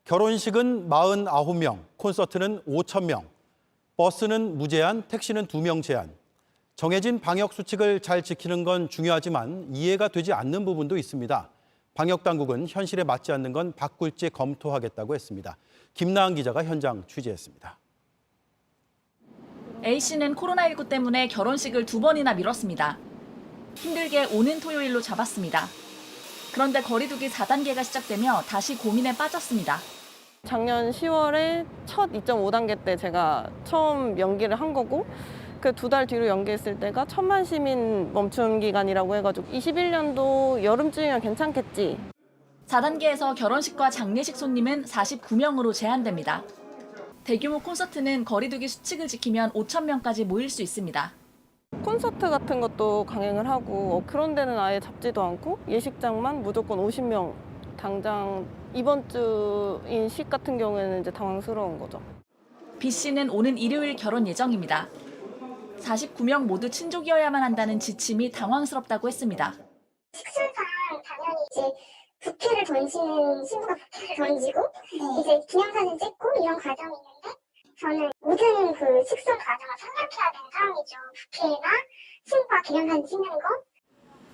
결혼식은 49명, 콘서트는 5,000명, 버스는 무제한, 택시는 2명 제한. 정해진 방역 수칙을 잘 지키는 건 중요하지만 이해가 되지 않는 부분도 있습니다. 방역당국은 현실에 맞지 않는 건 바꿀지 검토하겠다고 했습니다. 김나은 기자가 현장 취재했습니다. A씨는 코로나19 때문에 결혼식을 2번이나 미뤘습니다. 힘들게 오는 토요일로 잡았습니다. 그런데 거리두기 4단계가 시작되며 다시 고민에 빠졌습니다. 작년 10월에 첫 2.5단계 때 제가 처음 연기를 한 거고 그 2달 뒤로 연기했을 때가 1,000만 시민 멈춤 기간이라고 해가지고 21년도 여름쯤이면 괜찮겠지. 4단계에서 결혼식과 장례식 손님은 49명으로 제한됩니다. 대규모 콘서트는 거리두기 수칙을 지키면 5,000명까지 모일 수 있습니다. 콘서트 같은 것도 강행을 하고 그런 데는 아예 잡지도 않고 예식장만 무조건 50명. 당장 이번 주인 식 같은 경우에는 이제 당황스러운 거죠. B씨는 오는 일요일 결혼 예정입니다. 49명 모두 친족이어야만 한다는 지침이 당황스럽다고 했습니다. 식술상 당연히 이제 부케를 던지는 신부가 부케를 던지고 이제 기념사진 찍고 이런 과정이 있는데 저는 모든 그 식술 과정을 생략해야 되는 상황이죠. 부케나 신부가 기념사진 찍는 거.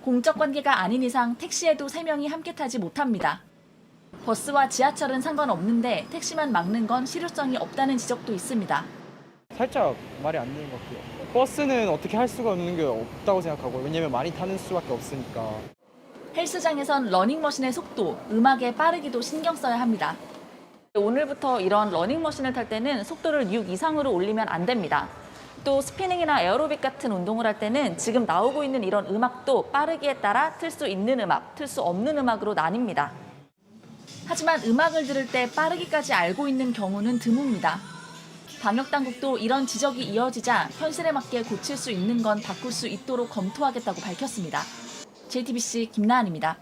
공적 관계가 아닌 이상 택시에도 3명이 함께 타지 못합니다. 버스와 지하철은 상관없는데 택시만 막는 건 실효성이 없다는 지적도 있습니다. 살짝 말이 안 되는 것 같아요. 버스는 어떻게 할 수가 없는 게 없다고 생각하고 왜냐면 많이 타는 수밖에 없으니까. 헬스장에선 러닝머신의 속도, 음악의 빠르기도 신경 써야 합니다. 오늘부터 이런 러닝머신을 탈 때는 속도를 6 이상으로 올리면 안 됩니다. 또 스피닝이나 에어로빅 같은 운동을 할 때는 지금 나오고 있는 이런 음악도 빠르기에 따라 틀 수 있는 음악, 틀 수 없는 음악으로 나뉩니다. 하지만 음악을 들을 때 빠르기까지 알고 있는 경우는 드뭅니다. 방역당국도 이런 지적이 이어지자 현실에 맞게 고칠 수 있는 건 바꿀 수 있도록 검토하겠다고 밝혔습니다. JTBC 김나은입니다.